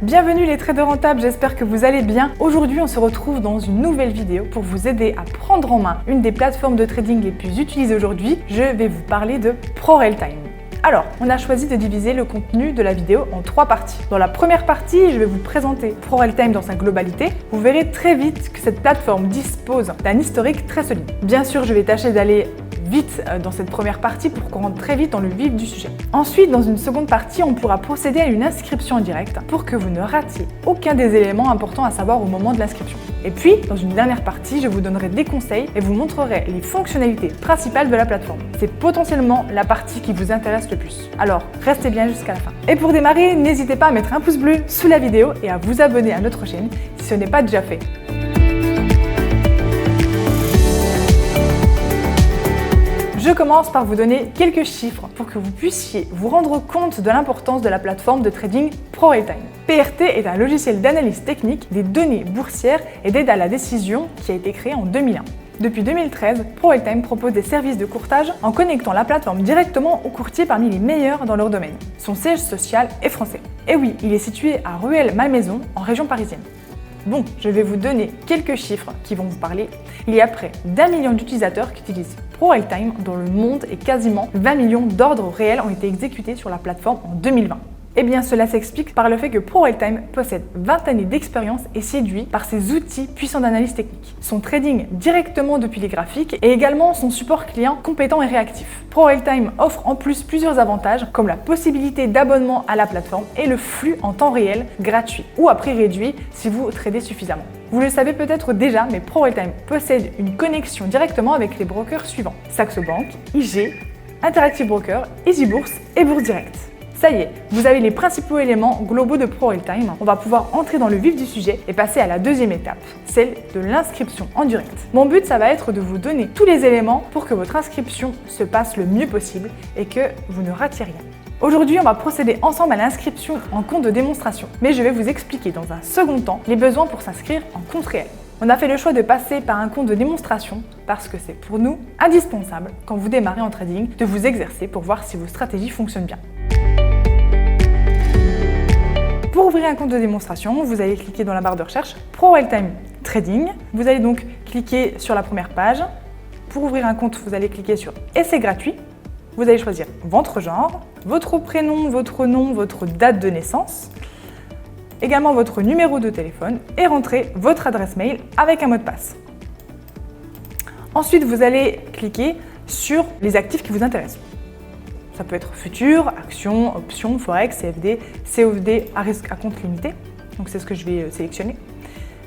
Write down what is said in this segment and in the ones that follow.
Bienvenue les traders rentables, j'espère que vous allez bien. Aujourd'hui, on se retrouve dans une nouvelle vidéo pour vous aider à prendre en main une des plateformes de trading les plus utilisées aujourd'hui. Je vais vous parler de ProRealTime. Alors, on a choisi de diviser le contenu de la vidéo en 3 parties. Dans la première partie, je vais vous présenter ProRealTime dans sa globalité. Vous verrez très vite que cette plateforme dispose d'un historique très solide. Bien sûr, je vais tâcher d'aller vite dans cette première partie pour qu'on rentre très vite dans le vif du sujet. Ensuite, dans une seconde partie, on pourra procéder à une inscription en direct pour que vous ne ratiez aucun des éléments importants à savoir au moment de l'inscription. Et puis, dans une dernière partie, je vous donnerai des conseils et vous montrerai les fonctionnalités principales de la plateforme. C'est potentiellement la partie qui vous intéresse le plus. Alors, restez bien jusqu'à la fin. Et pour démarrer, n'hésitez pas à mettre un pouce bleu sous la vidéo et à vous abonner à notre chaîne si ce n'est pas déjà fait. Je commence par vous donner quelques chiffres pour que vous puissiez vous rendre compte de l'importance de la plateforme de trading ProRealTime. PRT est un logiciel d'analyse technique des données boursières et d'aide à la décision qui a été créé en 2001. Depuis 2013, ProRealTime propose des services de courtage en connectant la plateforme directement aux courtiers parmi les meilleurs dans leur domaine. Son siège social est français. Et oui, il est situé à Rueil-Malmaison, en région parisienne. Bon, je vais vous donner quelques chiffres qui vont vous parler. Il y a près d'1 million d'utilisateurs qui utilisent ProRealTime dans le monde et quasiment 20 millions d'ordres réels ont été exécutés sur la plateforme en 2020. Eh bien, cela s'explique par le fait que ProRealTime possède 20 années d'expérience et séduit par ses outils puissants d'analyse technique. Son trading directement depuis les graphiques et également son support client compétent et réactif. ProRealTime offre en plus plusieurs avantages comme la possibilité d'abonnement à la plateforme et le flux en temps réel gratuit ou à prix réduit si vous tradez suffisamment. Vous le savez peut-être déjà, mais ProRealTime possède une connexion directement avec les brokers suivants: Saxo Bank, IG, Interactive Broker, Easy Bourse et Bourse Direct. Ça y est, vous avez les principaux éléments globaux de ProRealTime. On va pouvoir entrer dans le vif du sujet et passer à la deuxième étape, celle de l'inscription en direct. Mon but, ça va être de vous donner tous les éléments pour que votre inscription se passe le mieux possible et que vous ne ratiez rien. Aujourd'hui, on va procéder ensemble à l'inscription en compte de démonstration, mais je vais vous expliquer dans un second temps les besoins pour s'inscrire en compte réel. On a fait le choix de passer par un compte de démonstration parce que c'est pour nous indispensable, quand vous démarrez en trading, de vous exercer pour voir si vos stratégies fonctionnent bien. Pour ouvrir un compte de démonstration, vous allez cliquer dans la barre de recherche ProRealTime Trading. Vous allez donc cliquer sur la première page. Pour ouvrir un compte, vous allez cliquer sur Essai gratuit. Vous allez choisir votre genre, votre prénom, votre nom, votre date de naissance, également votre numéro de téléphone et rentrer votre adresse mail avec un mot de passe. Ensuite, vous allez cliquer sur les actifs qui vous intéressent. Ça peut être futur, actions, options, forex, CFD, COD à risque à compte limité. Donc c'est ce que je vais sélectionner.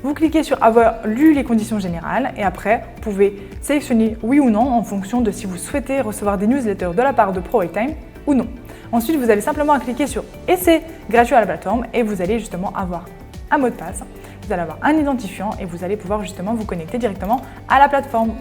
Vous cliquez sur avoir lu les conditions générales et après, vous pouvez sélectionner oui ou non en fonction de si vous souhaitez recevoir des newsletters de la part de ProRealTime ou non. Ensuite, vous allez simplement cliquer sur essai gratuit à la plateforme et vous allez justement avoir un mot de passe. Vous allez avoir un identifiant et vous allez pouvoir justement vous connecter directement à la plateforme.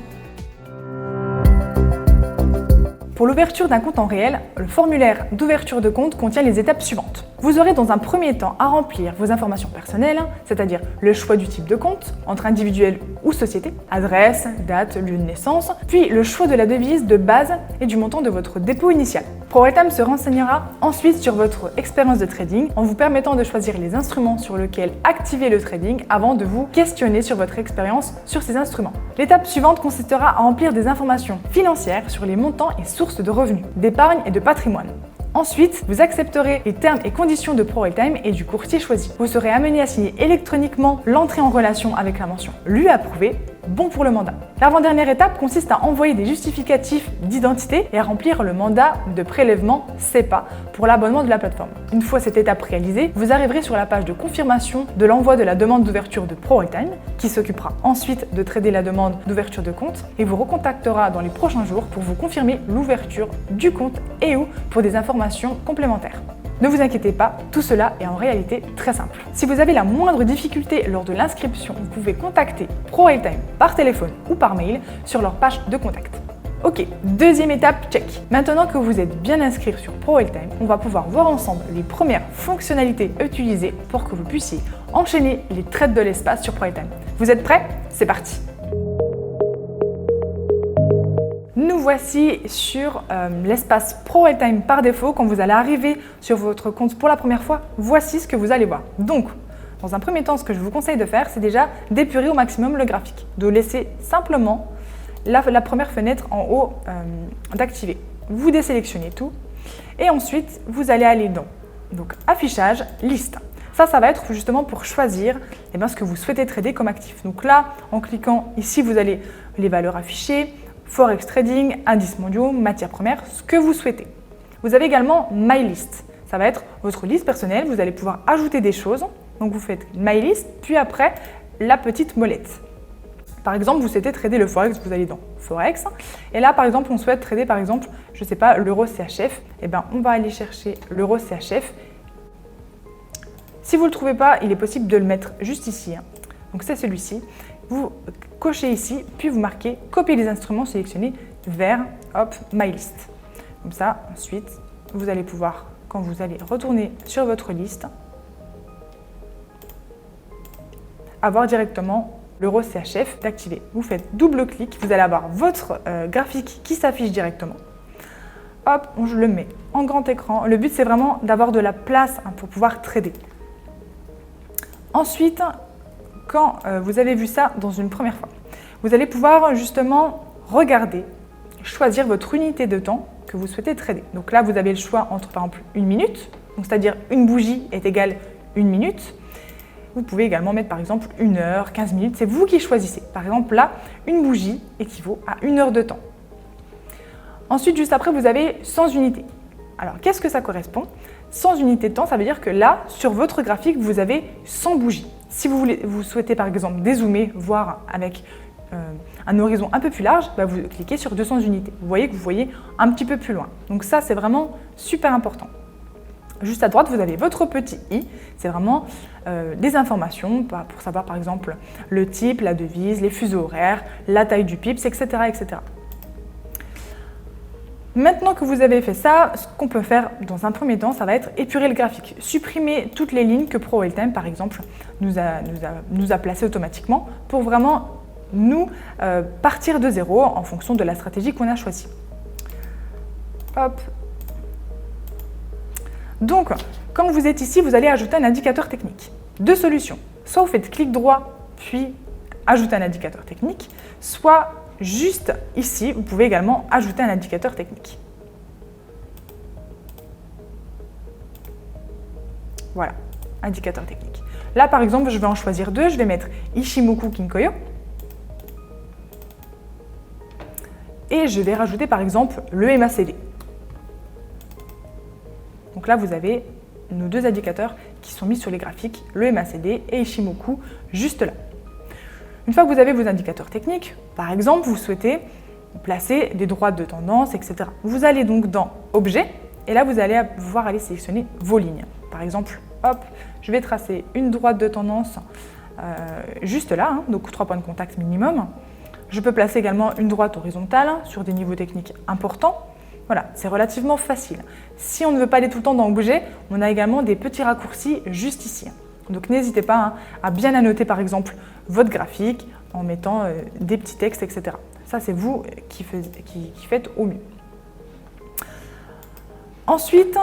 Pour l'ouverture d'un compte en réel, le formulaire d'ouverture de compte contient les étapes suivantes. Vous aurez dans un premier temps à remplir vos informations personnelles, c'est-à-dire le choix du type de compte, entre individuel ou société, adresse, date, lieu de naissance, puis le choix de la devise de base et du montant de votre dépôt initial. ProRealTime se renseignera ensuite sur votre expérience de trading en vous permettant de choisir les instruments sur lesquels activer le trading avant de vous questionner sur votre expérience sur ces instruments. L'étape suivante consistera à remplir des informations financières sur les montants et sources de revenus, d'épargne et de patrimoine. Ensuite, vous accepterez les termes et conditions de ProRealTime et du courtier choisi. Vous serez amené à signer électroniquement l'entrée en relation avec la mention « Lu approuvé », bon pour le mandat. L'avant-dernière étape consiste à envoyer des justificatifs d'identité et à remplir le mandat de prélèvement SEPA pour l'abonnement de la plateforme. Une fois cette étape réalisée, vous arriverez sur la page de confirmation de l'envoi de la demande d'ouverture de ProRealTime, qui s'occupera ensuite de trader la demande d'ouverture de compte et vous recontactera dans les prochains jours pour vous confirmer l'ouverture du compte et ou pour des informations complémentaires. Ne vous inquiétez pas, tout cela est en réalité très simple. Si vous avez la moindre difficulté lors de l'inscription, vous pouvez contacter ProRealTime par téléphone ou par mail sur leur page de contact. Ok, deuxième étape, check. Maintenant que vous êtes bien inscrit sur ProRealTime, on va pouvoir voir ensemble les premières fonctionnalités utilisées pour que vous puissiez enchaîner les trades de l'espace sur ProRealTime. Vous êtes prêts? C'est parti! Nous Nous voici sur l'espace ProRailTime par défaut. Quand vous allez arriver sur votre compte pour la première fois, voici ce que vous allez voir. Donc, dans un premier temps, ce que je vous conseille de faire, c'est déjà d'épurer au maximum le graphique, de laisser simplement la première fenêtre en haut d'activer. Vous désélectionnez tout et ensuite, vous allez aller dans donc, affichage, liste. Ça va être justement pour choisir ce que vous souhaitez trader comme actif. Donc là, en cliquant ici, vous allez les valeurs affichées, Forex Trading, indices mondiaux, matières premières, ce que vous souhaitez. Vous avez également My List. Ça va être votre liste personnelle. Vous allez pouvoir ajouter des choses. Donc vous faites My List, puis après la petite molette. Par exemple, vous souhaitez trader le Forex, vous allez dans Forex. Et là, par exemple, on souhaite trader, par exemple, je ne sais pas, l'euro CHF. Eh bien, on va aller chercher l'euro CHF. Si vous ne le trouvez pas, il est possible de le mettre juste ici. Donc c'est celui-ci. Vous cochez ici, puis vous marquez copier les instruments sélectionnés vers My List. Comme ça, ensuite, vous allez pouvoir, quand vous allez retourner sur votre liste, avoir directement l'euro CHF d'activer. Vous faites double-clic, vous allez avoir votre graphique qui s'affiche directement. Hop, je le mets en grand écran. Le but, c'est vraiment d'avoir de la place pour pouvoir trader. Ensuite, quand vous avez vu ça dans une première fois, vous allez pouvoir justement regarder, choisir votre unité de temps que vous souhaitez trader. Donc là, vous avez le choix entre par exemple 1 minute, c'est-à-dire une bougie est égale 1 minute. Vous pouvez également mettre par exemple 1 heure, 15 minutes, c'est vous qui choisissez. Par exemple là, une bougie équivaut à 1 heure de temps. Ensuite, juste après, vous avez 100 unités. Alors, qu'est-ce que ça correspond ? 100 unités de temps, ça veut dire que là, sur votre graphique, vous avez 100 bougies. Si vous souhaitez par exemple dézoomer, voir avec un horizon un peu plus large, vous cliquez sur 200 unités. Vous voyez que vous voyez un petit peu plus loin. Donc ça, c'est vraiment super important. Juste à droite, vous avez votre petit i. C'est vraiment des informations pour savoir par exemple le type, la devise, les fuseaux horaires, la taille du pips, etc., etc. Maintenant que vous avez fait ça, ce qu'on peut faire dans un premier temps, ça va être épurer le graphique. Supprimer toutes les lignes que ProRailTime, par exemple, nous a placées automatiquement pour vraiment nous partir de zéro en fonction de la stratégie qu'on a choisie. Hop. Donc, quand vous êtes ici, vous allez ajouter un indicateur technique. Deux solutions. Soit vous faites clic droit, puis ajouter un indicateur technique, soit juste ici, vous pouvez également ajouter un indicateur technique. Voilà, indicateur technique. Là, par exemple, je vais en choisir deux. Je vais mettre Ichimoku Kinkoyo. Et je vais rajouter, par exemple, le MACD. Donc là, vous avez nos deux indicateurs qui sont mis sur les graphiques, le MACD et Ichimoku, juste là. Une fois que vous avez vos indicateurs techniques, par exemple, vous souhaitez placer des droites de tendance, etc. Vous allez donc dans Objet, et là, vous allez pouvoir aller sélectionner vos lignes. Par exemple, hop, je vais tracer une droite de tendance juste là, donc 3 points de contact minimum. Je peux placer également une droite horizontale sur des niveaux techniques importants. Voilà, c'est relativement facile. Si on ne veut pas aller tout le temps dans Objet, on a également des petits raccourcis juste ici. Donc n'hésitez pas à bien annoter par exemple votre graphique en mettant des petits textes, etc. Ça, c'est vous qui faites au mieux. Ensuite,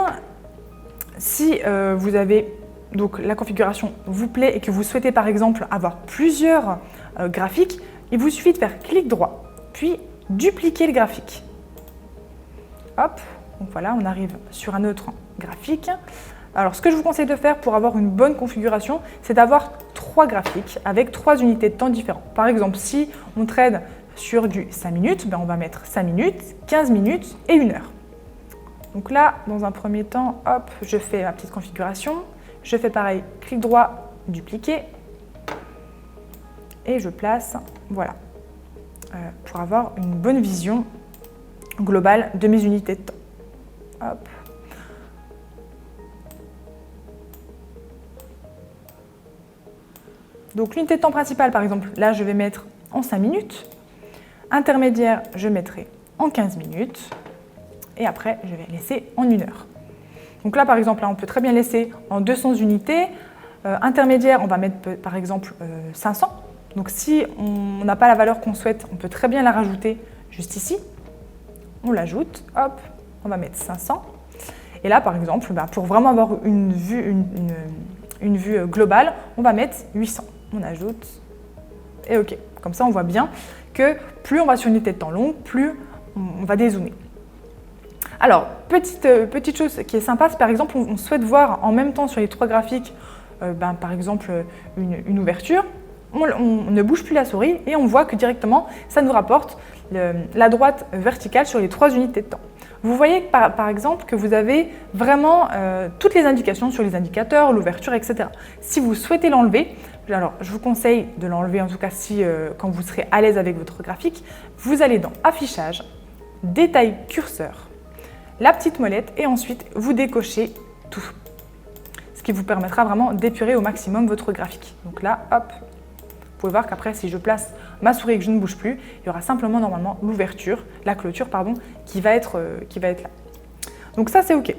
si vous avez donc la configuration vous plaît et que vous souhaitez par exemple avoir plusieurs graphiques, il vous suffit de faire clic droit, puis dupliquer le graphique. Hop, donc voilà, on arrive sur un autre graphique. Alors, ce que je vous conseille de faire pour avoir une bonne configuration, c'est d'avoir 3 graphiques avec 3 unités de temps différentes. Par exemple, si on trade sur du 5 minutes, on va mettre 5 minutes, 15 minutes et 1 heure. Donc là, dans un premier temps, hop, je fais ma petite configuration. Je fais pareil, clic droit, dupliquer. Et je place, voilà, pour avoir une bonne vision globale de mes unités de temps. Hop. Donc l'unité de temps principale, par exemple, là je vais mettre en 5 minutes. Intermédiaire, je mettrai en 15 minutes. Et après, je vais laisser en 1 heure. Donc là, par exemple, là, on peut très bien laisser en 200 unités. Intermédiaire, on va mettre par exemple 500. Donc si on n'a pas la valeur qu'on souhaite, on peut très bien la rajouter juste ici. on l'ajoute, hop, on va mettre 500. Et là, par exemple, pour vraiment avoir une vue globale, on va mettre 800. On ajoute et OK. Comme ça, on voit bien que plus on va sur une unité de temps longue, plus on va dézoomer. Alors, petite chose qui est sympa, c'est par exemple, on souhaite voir en même temps sur les 3 graphiques, par exemple, une ouverture. On ne bouge plus la souris et on voit que directement, ça nous rapporte la droite verticale sur les 3 unités de temps. Vous voyez par exemple que vous avez vraiment toutes les indications sur les indicateurs, l'ouverture, etc. Si vous souhaitez l'enlever, alors je vous conseille de l'enlever en tout cas quand vous serez à l'aise avec votre graphique, vous allez dans Affichage, Détail curseur, la petite molette et ensuite vous décochez tout. Ce qui vous permettra vraiment d'épurer au maximum votre graphique. Donc là, hop, vous pouvez voir qu'après, si je place ma souris et que je ne bouge plus, il y aura simplement normalement l'ouverture, la clôture, pardon, qui va être là. Donc ça, c'est OK.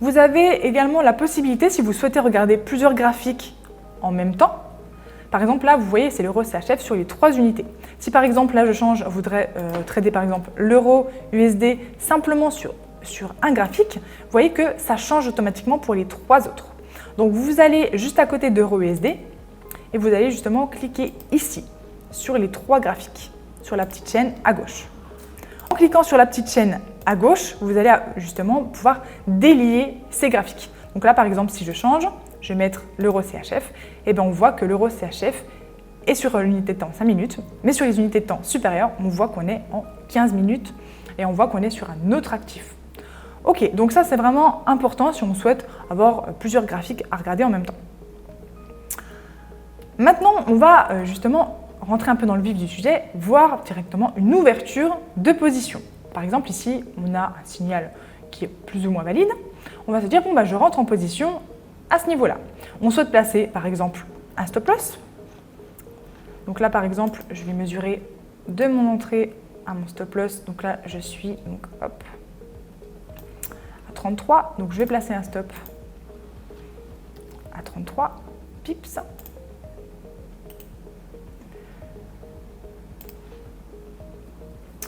Vous avez également la possibilité, si vous souhaitez regarder plusieurs graphiques en même temps, par exemple là, vous voyez, c'est l'euro CHF sur les 3 unités. Si par exemple, là, je voudrais trader par exemple l'euro USD simplement sur un graphique, vous voyez que ça change automatiquement pour les 3 autres. Donc vous allez juste à côté d'euro USD, et vous allez justement cliquer ici, sur les 3 graphiques, sur la petite chaîne à gauche. En cliquant sur la petite chaîne à gauche, vous allez justement pouvoir délier ces graphiques. Donc là, par exemple, si je change, je vais mettre l'euro CHF, et bien on voit que l'euro CHF est sur l'unité de temps 5 minutes, mais sur les unités de temps supérieures, on voit qu'on est en 15 minutes et on voit qu'on est sur un autre actif. Ok, donc ça c'est vraiment important si on souhaite avoir plusieurs graphiques à regarder en même temps. Maintenant, on va justement rentrer un peu dans le vif du sujet, voir directement une ouverture de position. Par exemple, ici, on a un signal qui est plus ou moins valide. On va se dire, bon, je rentre en position à ce niveau-là. On souhaite placer, par exemple, un stop loss. Donc là, par exemple, je vais mesurer de mon entrée à mon stop loss. Donc là, je suis à 33. Donc je vais placer un stop à 33 pips.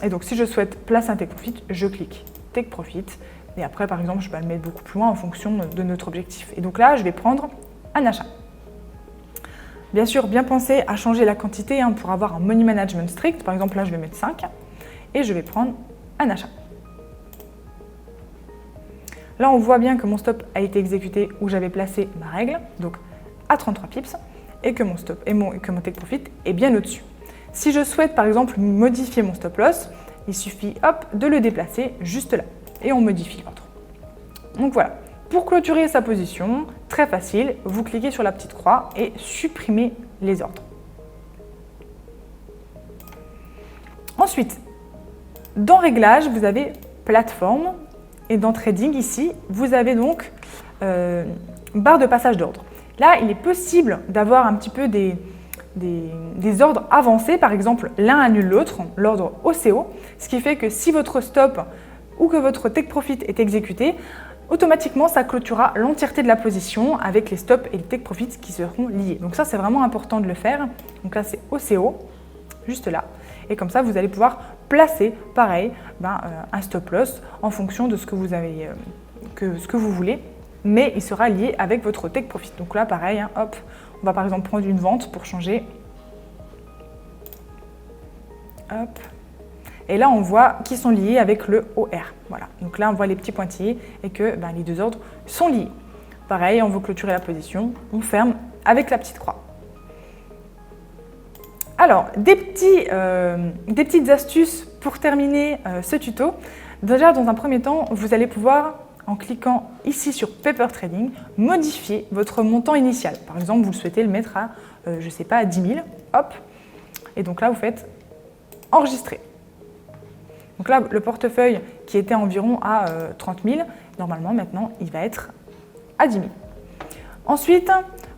Et donc, si je souhaite placer un take profit, je clique take profit. Et après, par exemple, je vais le mettre beaucoup plus loin en fonction de notre objectif. Et donc là, je vais prendre un achat. Bien sûr, bien penser à changer la quantité pour avoir un money management strict. Par exemple, là, je vais mettre 5 et je vais prendre un achat. Là, on voit bien que mon stop a été exécuté où j'avais placé ma règle, donc à 33 pips, et que mon stop et que mon take profit est bien au-dessus. Si je souhaite par exemple modifier mon stop loss, il suffit de le déplacer juste là et on modifie l'ordre. Donc voilà, pour clôturer sa position, très facile, vous cliquez sur la petite croix et supprimez les ordres. Ensuite, dans Réglages, vous avez Plateforme et dans Trading ici, vous avez donc barre de passage d'ordre. Là, il est possible d'avoir un petit peu des ordres avancés, par exemple l'un annule l'autre, l'ordre OCO, ce qui fait que si votre stop ou que votre take profit est exécuté, automatiquement ça clôturera l'entièreté de la position avec les stops et les take profits qui seront liés. Donc ça c'est vraiment important de le faire. Donc là c'est OCO, juste là, et comme ça vous allez pouvoir placer pareil un stop loss en fonction de ce que vous avez, ce que vous voulez, mais il sera lié avec votre take profit. Donc là pareil, on va par exemple prendre une vente pour changer. Hop. Et là, on voit qu'ils sont liés avec le OR. Voilà. Donc là, on voit les petits pointillés et que les 2 ordres sont liés. Pareil, on veut clôturer la position, on ferme avec la petite croix. Alors, des petites astuces pour terminer ce tuto. Déjà, dans un premier temps, vous allez pouvoir, en cliquant ici sur Paper Trading, modifier votre montant initial. Par exemple, vous le souhaitez le mettre à, je ne sais pas, à 10 000. Hop. Et donc là, vous faites enregistrer. Donc là, le portefeuille qui était environ à 30 000, normalement, maintenant, il va être à 10 000. Ensuite,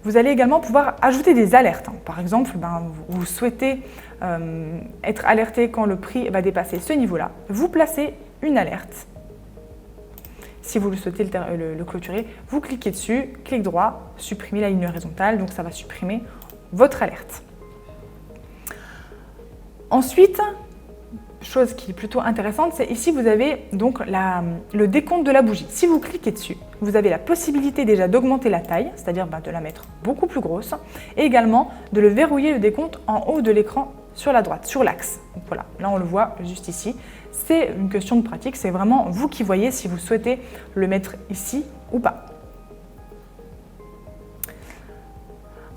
vous allez également pouvoir ajouter des alertes. Par exemple, vous souhaitez être alerté quand le prix va dépasser ce niveau-là. Vous placez une alerte. Si vous le souhaitez le clôturer, vous cliquez dessus, clic droit, supprimer la ligne horizontale, donc ça va supprimer votre alerte. Ensuite, chose qui est plutôt intéressante, c'est ici vous avez donc le décompte de la bougie. Si vous cliquez dessus, vous avez la possibilité déjà d'augmenter la taille, c'est-à-dire de la mettre beaucoup plus grosse, et également de le verrouiller le décompte en haut de l'écran sur la droite, sur l'axe. Donc voilà, là on le voit juste ici. C'est une question de pratique, c'est vraiment vous qui voyez si vous souhaitez le mettre ici ou pas.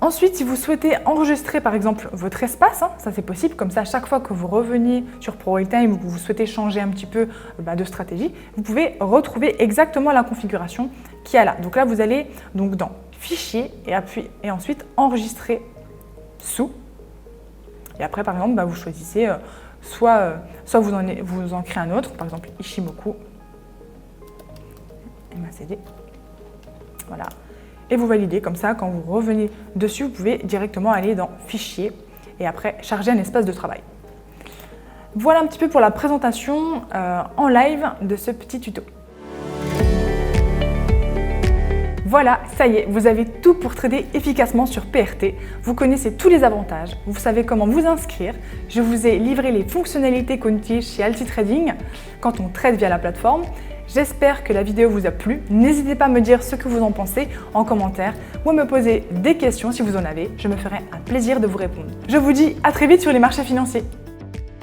Ensuite, si vous souhaitez enregistrer par exemple votre espace, ça c'est possible, comme ça à chaque fois que vous reveniez sur ProRailTime ou que vous souhaitez changer un petit peu de stratégie, vous pouvez retrouver exactement la configuration qu'il y a là. Donc là, vous allez donc dans Fichier et ensuite Enregistrer sous. Et après, par exemple, vous choisissez soit vous en créez un autre, par exemple Ishimoku, MACD, voilà. Et vous validez, comme ça, quand vous revenez dessus, vous pouvez directement aller dans Fichier et après charger un espace de travail. Voilà un petit peu pour la présentation en live de ce petit tuto. Voilà, ça y est, vous avez tout pour trader efficacement sur PRT. Vous connaissez tous les avantages, vous savez comment vous inscrire. Je vous ai livré les fonctionnalités qu'on utilise chez Altitrading quand on trade via la plateforme. J'espère que la vidéo vous a plu. N'hésitez pas à me dire ce que vous en pensez en commentaire ou à me poser des questions si vous en avez. Je me ferai un plaisir de vous répondre. Je vous dis à très vite sur les marchés financiers.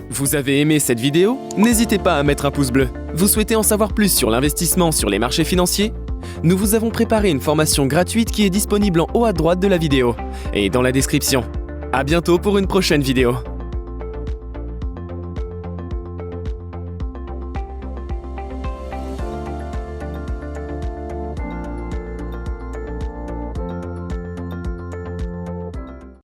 Vous avez aimé cette vidéo? N'hésitez pas à mettre un pouce bleu. Vous souhaitez en savoir plus sur l'investissement sur les marchés financiers? Nous vous avons préparé une formation gratuite qui est disponible en haut à droite de la vidéo et dans la description. À bientôt pour une prochaine vidéo.